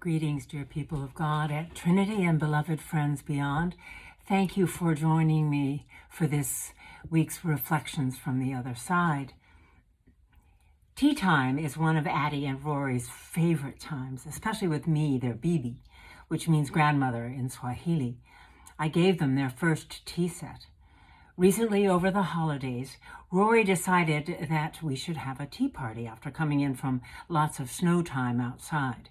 Greetings, dear people of God at Trinity and beloved friends beyond. Thank you for joining me for this week's Reflections from the Other Side. Tea time is one of Addie and Rory's favorite times, especially with me, their bibi, which means grandmother in Swahili. I gave them their first tea set. Recently, over the holidays, Rory decided that we should have a tea party after coming in from lots of snow time outside.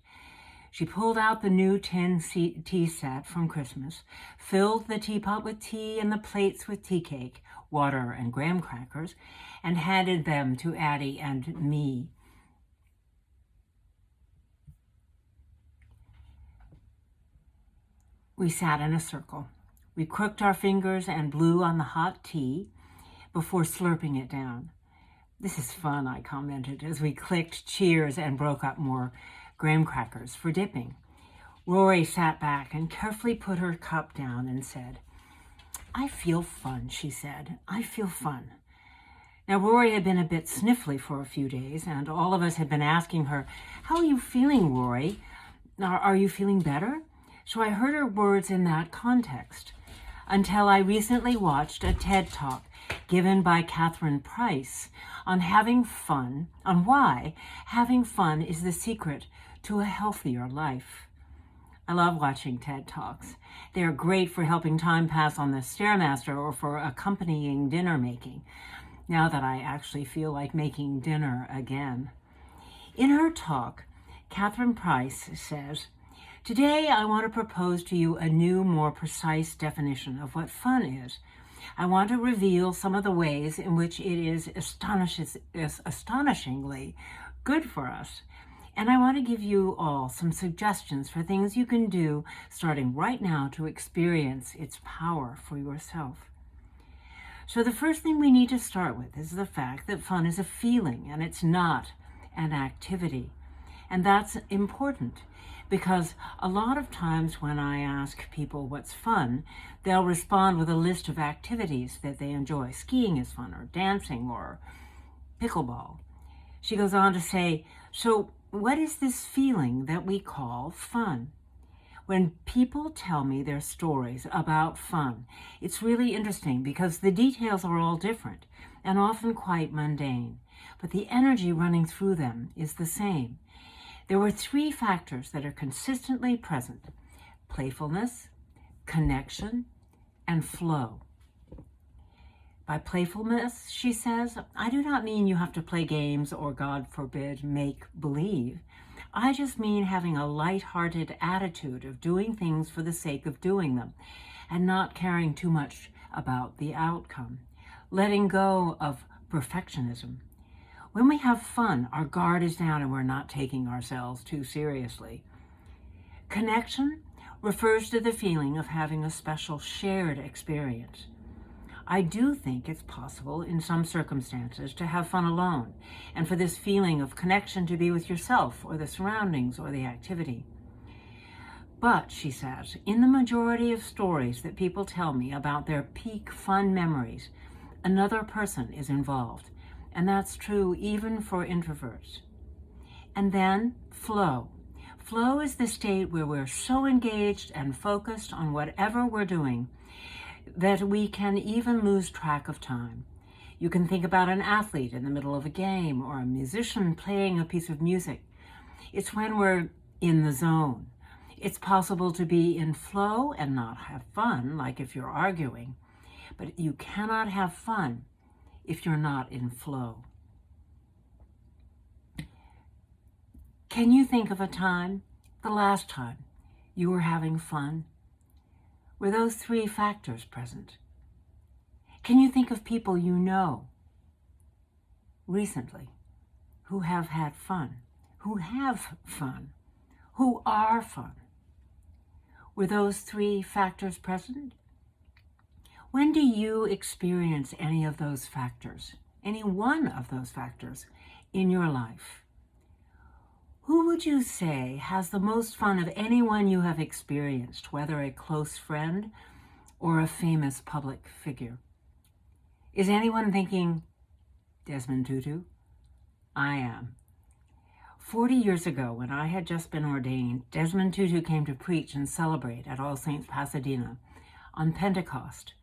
She pulled out the new tin tea set from Christmas, filled the teapot with tea and the plates with tea cake, water, and graham crackers, and handed them to Addie and me. We sat in a circle. We crooked our fingers and blew on the hot tea before slurping it down. "This is fun," I commented as we clicked cheers and broke up more graham crackers for dipping. Rory sat back and carefully put her cup down and said, "I feel fun," she said. "I feel fun." Now, Rory had been a bit sniffly for a few days, and all of us had been asking her, "How are you feeling, Rory? Are you feeling better?" So I heard her words in that context, until I recently watched a TED Talk given by Catherine Price on why having fun is the secret to a healthier life. I love watching TED Talks. They are great for helping time pass on the Stairmaster or for accompanying dinner making, now that I actually feel like making dinner again. In her talk, Catherine Price says, "Today I want to propose to you a new, more precise definition of what fun is. I want to reveal some of the ways in which it is astonishingly good for us. And I want to give you all some suggestions for things you can do starting right now to experience its power for yourself." So the first thing we need to start with is the fact that fun is a feeling and it's not an activity. And that's important because a lot of times when I ask people what's fun, they'll respond with a list of activities that they enjoy. Skiing is fun, or dancing, or pickleball. She goes on to say, "So what is this feeling that we call fun?" When people tell me their stories about fun, it's really interesting because the details are all different and often quite mundane, but the energy running through them is the same. There were 3 factors that are consistently present: playfulness, connection, and flow. By playfulness, she says, I do not mean you have to play games or, God forbid, make believe. I just mean having a light-hearted attitude of doing things for the sake of doing them and not caring too much about the outcome, letting go of perfectionism. When we have fun, our guard is down and we're not taking ourselves too seriously. Connection refers to the feeling of having a special shared experience. I do think it's possible in some circumstances to have fun alone and for this feeling of connection to be with yourself or the surroundings or the activity. But, she says, in the majority of stories that people tell me about their peak fun memories, another person is involved, and that's true even for introverts. And then flow. Flow is the state where we're so engaged and focused on whatever we're doing that we can even lose track of time. You can think about an athlete in the middle of a game or a musician playing a piece of music. It's when we're in the zone. It's possible to be in flow and not have fun, like if you're arguing, but you cannot have fun if you're not in flow. Can you think of a time, the last time, you were having fun? Were those 3 factors present? Can you think of people you know recently who have had fun, who have fun, who are fun? Were those 3 factors present? When do you experience any of those factors, any one of those factors in your life? Who would you say has the most fun of anyone you have experienced, whether a close friend or a famous public figure? Is anyone thinking, Desmond Tutu? I am. 40 years ago, when I had just been ordained, Desmond Tutu came to preach and celebrate at All Saints Pasadena on Pentecost.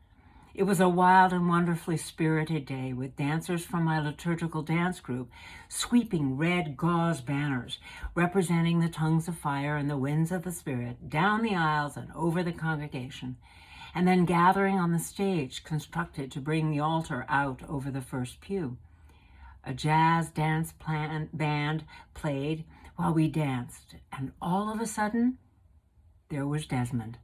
It was a wild and wonderfully spirited day with dancers from my liturgical dance group sweeping red gauze banners representing the tongues of fire and the winds of the Spirit down the aisles and over the congregation, and then gathering on the stage constructed to bring the altar out over the first pew. A jazz dance band played while we danced, and all of a sudden, there was Desmond,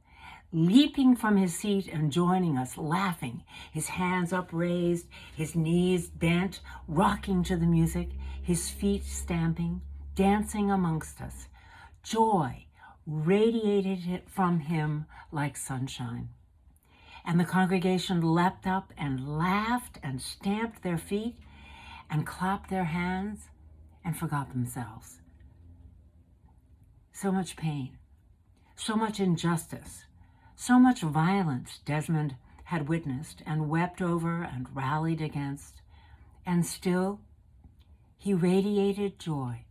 leaping from his seat and joining us, laughing, his hands upraised, his knees bent, rocking to the music, his feet stamping, dancing amongst us. Joy radiated from him like sunshine. And the congregation leapt up and laughed and stamped their feet and clapped their hands and forgot themselves. So much pain, so much injustice, so much violence Desmond had witnessed and wept over and rallied against, and still he radiated joy.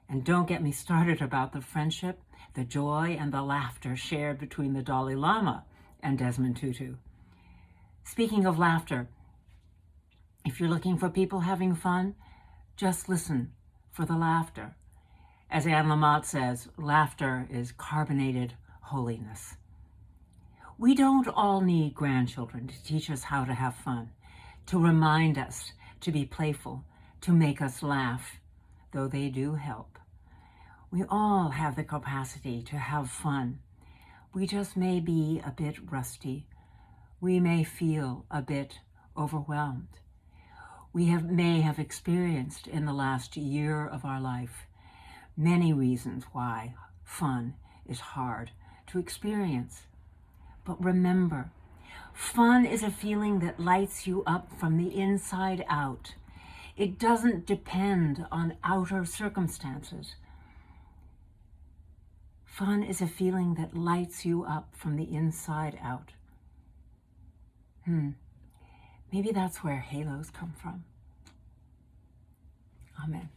And don't get me started about the friendship, the joy, and the laughter shared between the Dalai Lama and Desmond Tutu. Speaking of laughter, if you're looking for people having fun, just listen for the laughter. As Anne Lamott says, laughter is carbonated holiness. We don't all need grandchildren to teach us how to have fun, to remind us to be playful, to make us laugh, though they do help. We all have the capacity to have fun. We just may be a bit rusty. We may feel a bit overwhelmed. We may have experienced in the last year of our life many reasons why fun is hard to experience. But remember, fun is a feeling that lights you up from the inside out. It doesn't depend on outer circumstances. Fun is a feeling that lights you up from the inside out. Maybe that's where halos come from. Amen.